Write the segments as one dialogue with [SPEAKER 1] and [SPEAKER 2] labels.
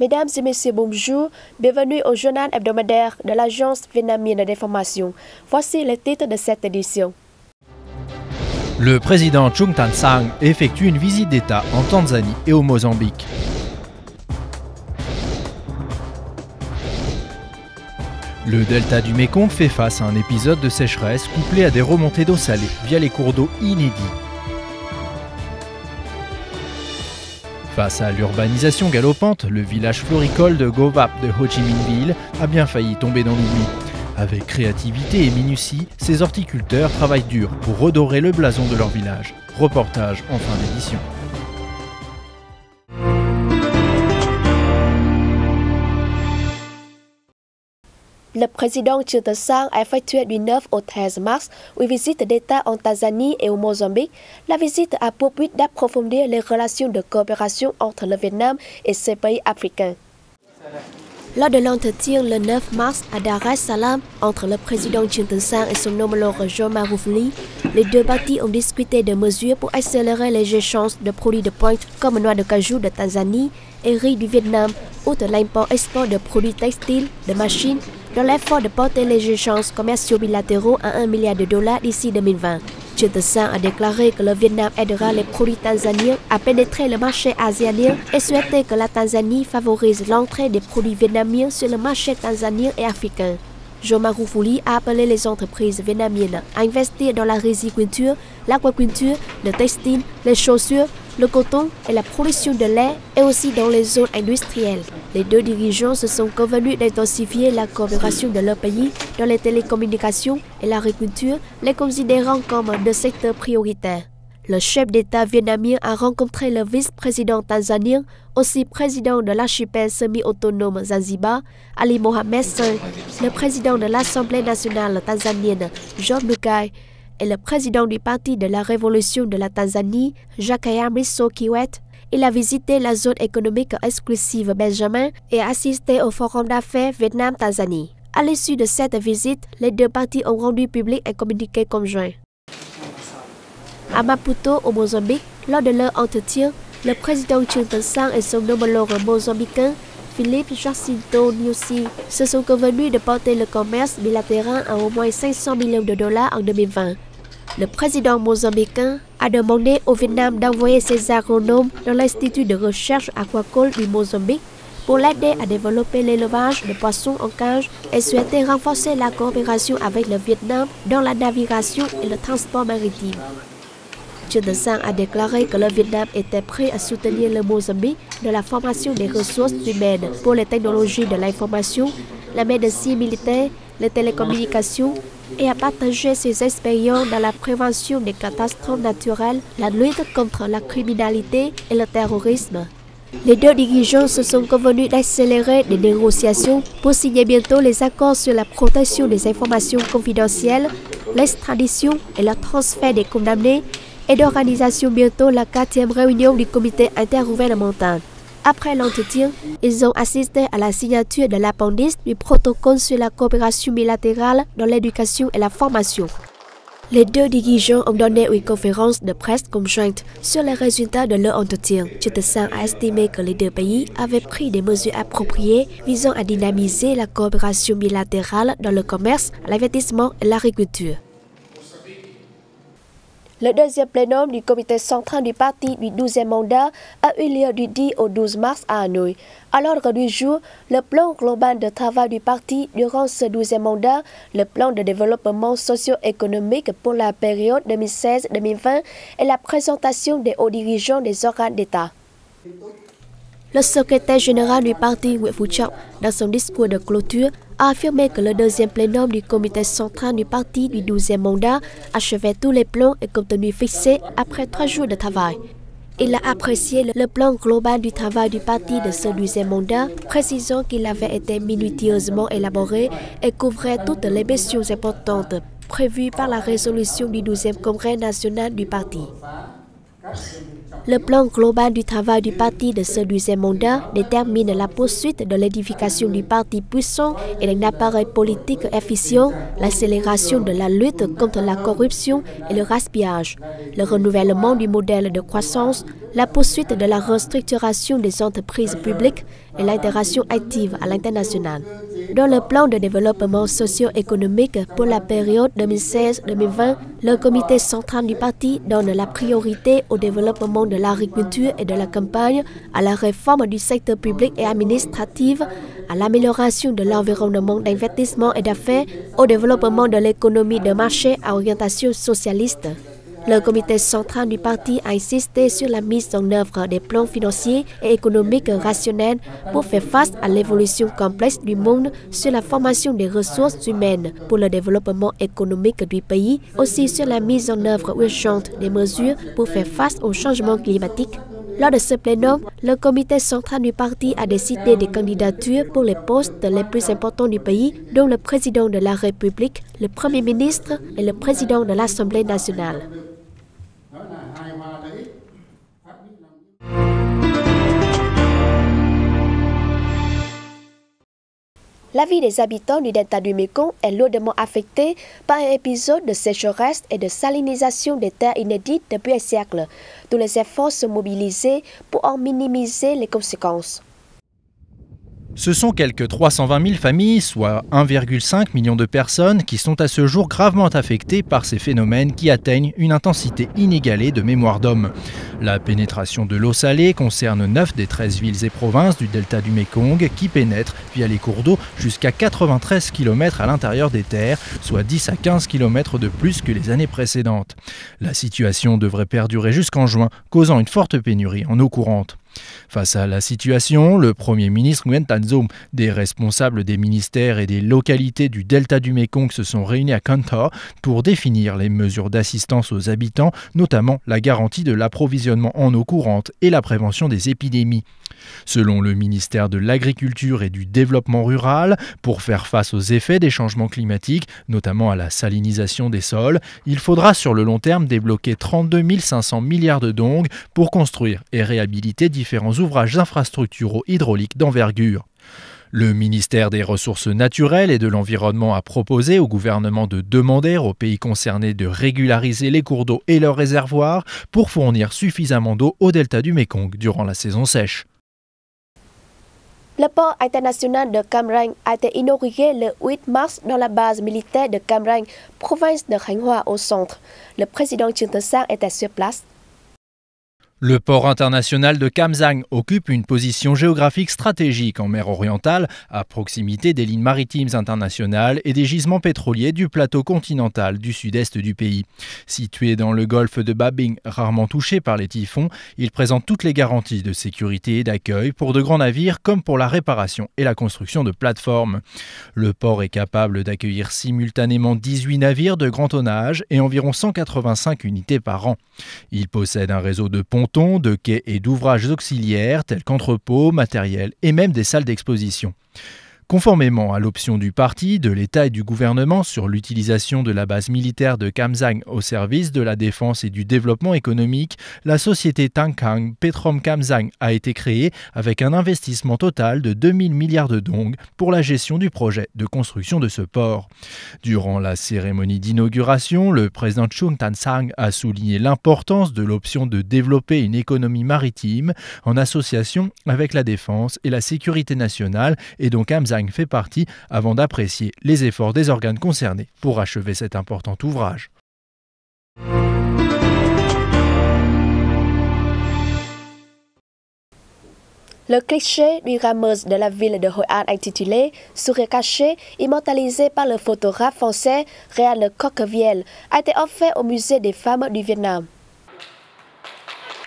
[SPEAKER 1] Mesdames et messieurs, bonjour. Bienvenue au journal hebdomadaire de l'Agence vietnamienne d'information. Voici les titres de cette édition.
[SPEAKER 2] Le président Trung Thanh Sang effectue une visite d'État en Tanzanie et au Mozambique. Le delta du Mékong fait face à un épisode de sécheresse couplé à des remontées d'eau salée via les cours d'eau inédits. Face à l'urbanisation galopante, le village floricole de Go Vap de Ho Chi Minh Ville a bien failli tomber dans l'oubli. Avec créativité et minutie, ces horticulteurs travaillent dur pour redorer le blason de leur village. Reportage en fin d'édition.
[SPEAKER 1] Le président Trung Thanh Sang a effectué du 9 au 13 mars une visite d'État en Tanzanie et au Mozambique. La visite a pour but d'approfondir les relations de coopération entre le Vietnam et ces pays africains. Lors de l'entretien le 9 mars à Dar es Salaam entre le président Trung Thanh Sang et son homologue John Magufuli, les deux parties ont discuté de mesures pour accélérer les échanges de produits de pointe comme noix de cajou de Tanzanie et riz du Vietnam, outre l'import-export de produits textiles, de machines, dans l'effort de porter les échanges commerciaux bilatéraux à $1 milliard d'ici 2020. Trung Thanh Sang a déclaré que le Vietnam aidera les produits tanzaniens à pénétrer le marché asiatique et souhaitait que la Tanzanie favorise l'entrée des produits vietnamiens sur le marché tanzanien et africain. John Magufuli a appelé les entreprises vietnamiennes à investir dans la riziculture, l'aquaculture, le textile, les chaussures, le coton et la production de lait et aussi dans les zones industrielles. Les deux dirigeants se sont convenus d'intensifier la coopération de leur pays dans les télécommunications et l'agriculture, les considérant comme deux secteurs prioritaires. Le chef d'État vietnamien a rencontré le vice-président tanzanien, aussi président de l'archipel semi-autonome Zanzibar, Ali Mohamed Sall, le président de l'Assemblée nationale tanzanienne, John Nukai, et le président du Parti de la Révolution de la Tanzanie, Jakaya Mrisho Kikwete. Il a visité la zone économique exclusive Benjamin et assisté au forum d'affaires Vietnam-Tanzanie. À l'issue de cette visite, les deux parties ont rendu public un communiqué conjoint. À Maputo, au Mozambique, lors de leur entretien, le président Trung Thanh Sang et son homologue mozambicain, Philippe Jacinto Nyusi, se sont convenus de porter le commerce bilatéral à au moins $500 millions en 2020. Le président mozambicain a demandé au Vietnam d'envoyer ses agronomes dans l'Institut de recherche aquacole du Mozambique pour l'aider à développer l'élevage de poissons en cage et souhaitait renforcer la coopération avec le Vietnam dans la navigation et le transport maritime. Trung Thanh Sang a déclaré que le Vietnam était prêt à soutenir le Mozambique dans la formation des ressources humaines pour les technologies de l'information, la médecine militaire, les télécommunications et à partager ses expériences dans la prévention des catastrophes naturelles, la lutte contre la criminalité et le terrorisme. Les deux dirigeants se sont convenus d'accélérer les négociations pour signer bientôt les accords sur la protection des informations confidentielles, l'extradition et le transfert des condamnés et d'organisation bientôt la 4e réunion du comité intergouvernemental. Après l'entretien, ils ont assisté à la signature de l'appendice du protocole sur la coopération bilatérale dans l'éducation et la formation. Les deux dirigeants ont donné une conférence de presse conjointe sur les résultats de leur entretien. Trung Thanh Sang a estimé que les deux pays avaient pris des mesures appropriées visant à dynamiser la coopération bilatérale dans le commerce, l'investissement et l'agriculture. Le deuxième plénum du comité central du parti du 12e mandat a eu lieu du 10 au 12 mars à Hanoï. À l'ordre du jour, le plan global de travail du parti durant ce 12e mandat, le plan de développement socio-économique pour la période 2016-2020 et la présentation des hauts dirigeants des organes d'État. Le secrétaire général du parti, Nguyễn Phú Trọng, dans son discours de clôture, a affirmé que le deuxième plénum du comité central du parti du 12e mandat achevait tous les plans et contenus fixés après 3 jours de travail. Il a apprécié le plan global du travail du parti de ce 12e mandat, précisant qu'il avait été minutieusement élaboré et couvrait toutes les missions importantes prévues par la résolution du 12e congrès national du parti. Le plan global du travail du parti de ce 12e mandat détermine la poursuite de l'édification du parti puissant et d'un appareil politique efficient, l'accélération de la lutte contre la corruption et le gaspillage, le renouvellement du modèle de croissance, la poursuite de la restructuration des entreprises publiques et l'intégration active à l'international. Dans le plan de développement socio-économique pour la période 2016-2020, le comité central du parti donne la priorité au développement de l'agriculture et de la campagne, à la réforme du secteur public et administratif, à l'amélioration de l'environnement d'investissement et d'affaires, au développement de l'économie de marché à orientation socialiste. Le comité central du parti a insisté sur la mise en œuvre des plans financiers et économiques rationnels pour faire face à l'évolution complexe du monde, sur la formation des ressources humaines pour le développement économique du pays, aussi sur la mise en œuvre urgente des mesures pour faire face au changement climatique. Lors de ce plénum, le comité central du parti a décidé des candidatures pour les postes les plus importants du pays, dont le président de la République, le Premier ministre et le président de l'Assemblée nationale. La vie des habitants du delta du Mekong est lourdement affectée par un épisode de sécheresse et de salinisation des terres inédites depuis un siècle. Tous les efforts sont mobilisés pour en minimiser les conséquences.
[SPEAKER 2] Ce sont quelques 320 000 familles, soit 1,5 million de personnes, qui sont à ce jour gravement affectées par ces phénomènes qui atteignent une intensité inégalée de mémoire d'homme. La pénétration de l'eau salée concerne 9 des 13 villes et provinces du delta du Mekong qui pénètrent via les cours d'eau jusqu'à 93 km à l'intérieur des terres, soit 10 à 15 km de plus que les années précédentes. La situation devrait perdurer jusqu'en juin, causant une forte pénurie en eau courante. Face à la situation, le Premier ministre Nguyen Thanh Dung, des responsables des ministères et des localités du delta du Mekong se sont réunis à Kon Tho pour définir les mesures d'assistance aux habitants, notamment la garantie de l'approvisionnement en eau courante et la prévention des épidémies. Selon le ministère de l'Agriculture et du Développement rural, pour faire face aux effets des changements climatiques, notamment à la salinisation des sols, il faudra sur le long terme débloquer 32 500 milliards de dong pour construire et réhabiliter différents ouvrages infrastructuraux hydrauliques d'envergure. Le ministère des Ressources naturelles et de l'Environnement a proposé au gouvernement de demander aux pays concernés de régulariser les cours d'eau et leurs réservoirs pour fournir suffisamment d'eau au delta du Mekong durant la saison sèche.
[SPEAKER 1] Le port international de Cam Ranh a été inauguré le 8 mars dans la base militaire de Cam Ranh, province de Khánh Hòa au centre. Le président Trương Tấn Sang était sur place.
[SPEAKER 2] Le port international de Cam Ranh occupe une position géographique stratégique en mer orientale, à proximité des lignes maritimes internationales et des gisements pétroliers du plateau continental du sud-est du pays. Situé dans le golfe de Ba Binh, rarement touché par les typhons, il présente toutes les garanties de sécurité et d'accueil pour de grands navires comme pour la réparation et la construction de plateformes. Le port est capable d'accueillir simultanément 18 navires de grand tonnage et environ 185 unités par an. Il possède un réseau de ponts, de quais et d'ouvrages auxiliaires tels qu'entrepôts, matériel et même des salles d'exposition. Conformément à l'option du parti, de l'État et du gouvernement sur l'utilisation de la base militaire de Cam Ranh au service de la défense et du développement économique, la société Tangkang Petrom Cam Ranh a été créée avec un investissement total de 2000 milliards de dong pour la gestion du projet de construction de ce port. Durant la cérémonie d'inauguration, le président Trương Tấn Sang a souligné l'importance de l'option de développer une économie maritime en association avec la défense et la sécurité nationale, et dont Cam Ranh fait partie, avant d'apprécier les efforts des organes concernés pour achever cet important ouvrage.
[SPEAKER 1] Le cliché du rameuse de la ville de Hội An intitulé « Sourire caché », immortalisé par le photographe français Réal Coquevielle, a été offert au musée des femmes du Vietnam.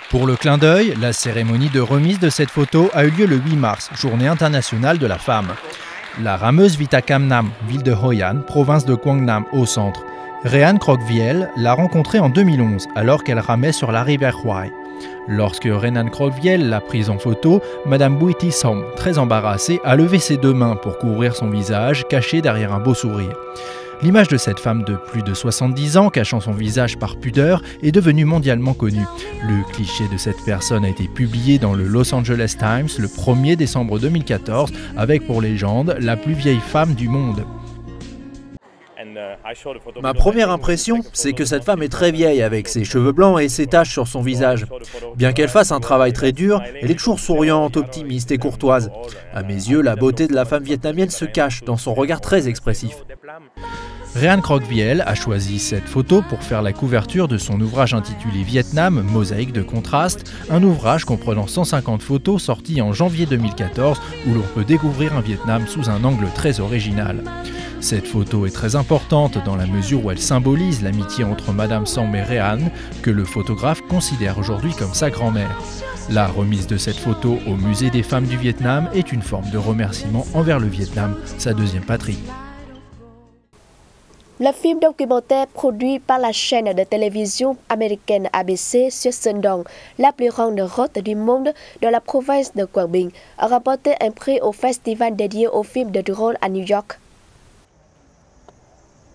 [SPEAKER 2] Pour le clin d'œil, la cérémonie de remise de cette photo a eu lieu le 8 mars, journée internationale de la femme. La rameuse vit à Cam Nam, ville de Hội An, province de Quang Nam, au centre. Réan Croquevielle l'a rencontrée en 2011, alors qu'elle ramait sur la rivière Hue. Lorsque Réan Croquevielle l'a prise en photo, Madame Bui Thi Som, très embarrassée, a levé ses deux mains pour couvrir son visage, caché derrière un beau sourire. L'image de cette femme de plus de 70 ans, cachant son visage par pudeur, est devenue mondialement connue. Le cliché de cette personne a été publié dans le Los Angeles Times le 1er décembre 2014, avec pour légende « la plus vieille femme du monde ».
[SPEAKER 3] Ma première impression, c'est que cette femme est très vieille avec ses cheveux blancs et ses taches sur son visage. Bien qu'elle fasse un travail très dur, elle est toujours souriante, optimiste et courtoise. À mes yeux, la beauté de la femme vietnamienne se cache dans son regard très expressif.
[SPEAKER 2] Rehan Krogviel a choisi cette photo pour faire la couverture de son ouvrage intitulé Vietnam, mosaïque de contraste, un ouvrage comprenant 150 photos sorti en janvier 2014 où l'on peut découvrir un Vietnam sous un angle très original. Cette photo est très importante dans la mesure où elle symbolise l'amitié entre Madame Sam et Rehan, que le photographe considère aujourd'hui comme sa grand-mère. La remise de cette photo au Musée des femmes du Vietnam est une forme de remerciement envers le Vietnam, sa deuxième patrie.
[SPEAKER 1] Le film documentaire produit par la chaîne de télévision américaine ABC sur Sơn Đông, la plus grande route du monde dans la province de Quảng Bình, a remporté un prix au festival dédié aux films de drôle à New York.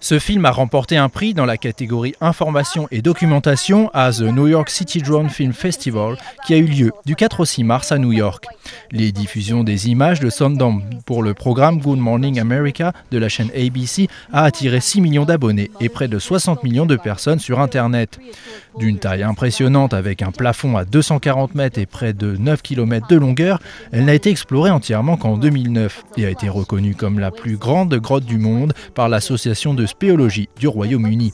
[SPEAKER 2] Ce film a remporté un prix dans la catégorie information et documentation à The New York City Drone Film Festival qui a eu lieu du 4 au 6 mars à New York. Les diffusions des images de Sơn Đông pour le programme Good Morning America de la chaîne ABC a attiré 6 millions d'abonnés et près de 60 millions de personnes sur Internet. D'une taille impressionnante avec un plafond à 240 mètres et près de 9 km de longueur, elle n'a été explorée entièrement qu'en 2009 et a été reconnue comme la plus grande grotte du monde par l'association de spéologie du Royaume-Uni.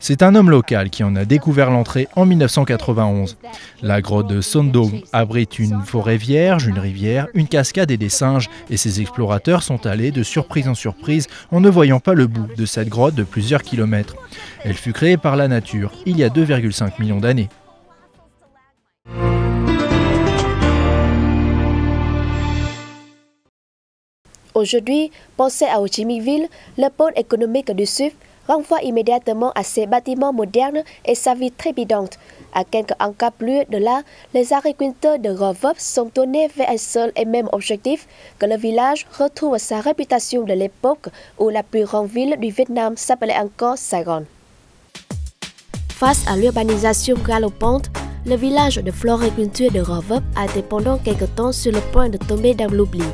[SPEAKER 2] C'est un homme local qui en a découvert l'entrée en 1991. La grotte de Sơn Đông abrite une forêt vierge, une rivière, une cascade et des singes, et ses explorateurs sont allés de surprise en surprise en ne voyant pas le bout de cette grotte de plusieurs kilomètres. Elle fut créée par la nature il y a 2,5 millions d'années.
[SPEAKER 1] Aujourd'hui, pensez à Ho Chi Minh Ville, le pôle économique du Sud, renvoie immédiatement à ses bâtiments modernes et sa vie trépidante. À quelques encablures de là, les agriculteurs de Gò Vấp sont tournés vers un seul et même objectif, que le village retrouve sa réputation de l'époque où la plus grande ville du Vietnam s'appelait encore Saigon. Face à l'urbanisation galopante, le village de floriculture de Gò Vấp a été pendant quelque temps sur le point de tomber dans l'oubli.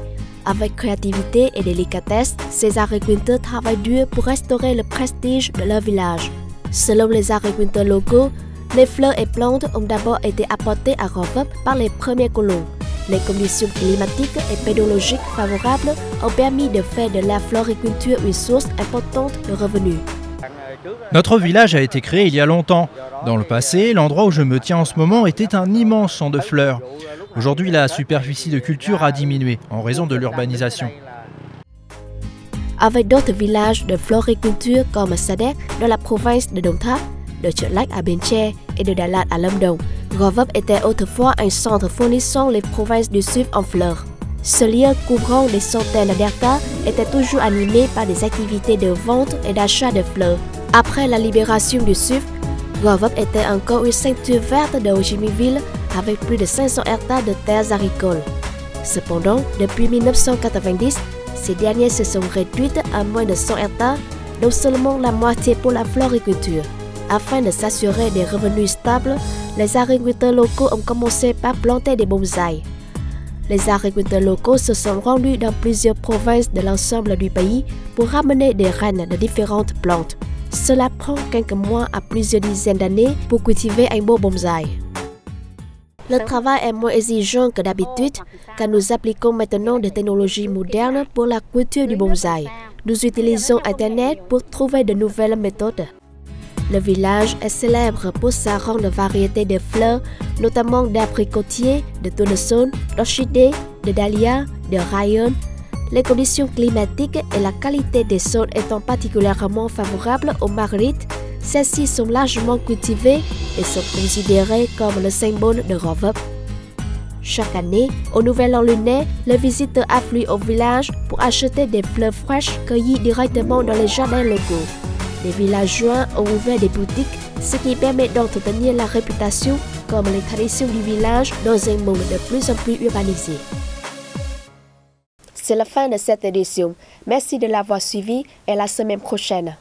[SPEAKER 1] Avec créativité et délicatesse, ces agriculteurs travaillent dur pour restaurer le prestige de leur village. Selon les agriculteurs locaux, les fleurs et plantes ont d'abord été apportées à Gò Vấp par les premiers colons. Les conditions climatiques et pédologiques favorables ont permis de faire de la floriculture une source importante de revenus.
[SPEAKER 2] Notre village a été créé il y a longtemps. Dans le passé, l'endroit où je me tiens en ce moment était un immense champ de fleurs. Aujourd'hui, la superficie de culture a diminué en raison de l'urbanisation.
[SPEAKER 1] Avec d'autres villages de floriculture comme Sadek dans la province de Đồng Tháp, de Chợ Lách à Bến Tre et de Đà Lạt à Lâm Đồng, Gò Vấp était autrefois un centre fournissant les provinces du Sud en fleurs. Ce lieu couvrant des centaines d'hectares était toujours animé par des activités de vente et d'achat de fleurs. Après la libération du Sud, Gò Vấp était encore une ceinture verte de Ho Chi Minh Ville avec plus de 500 hectares de terres agricoles. Cependant, depuis 1990, ces dernières se sont réduites à moins de 100 hectares, dont seulement la moitié pour la floriculture. Afin de s'assurer des revenus stables, les agriculteurs locaux ont commencé par planter des bonsaïs. Les agriculteurs locaux se sont rendus dans plusieurs provinces de l'ensemble du pays pour ramener des graines de différentes plantes. Cela prend quelques mois à plusieurs dizaines d'années pour cultiver un beau bonsaï. Le travail est moins exigeant que d'habitude, car nous appliquons maintenant des technologies modernes pour la culture du bonsaï. Nous utilisons Internet pour trouver de nouvelles méthodes. Le village est célèbre pour sa grande variété de fleurs, notamment d'abricotiers, de tournesol, d'orchidées, de dahlias, de rayons. Les conditions climatiques et la qualité des sols étant particulièrement favorables aux marguerites, celles-ci sont largement cultivées et sont considérées comme le symbole de Gò Vấp. Chaque année, au Nouvel An lunaire, les visiteurs affluent au village pour acheter des fleurs fraîches cueillies directement dans les jardins locaux. Les villageois ont ouvert des boutiques, ce qui permet d'entretenir la réputation comme les traditions du village dans un monde de plus en plus urbanisé. C'est la fin de cette édition. Merci de l'avoir suivi et à la semaine prochaine.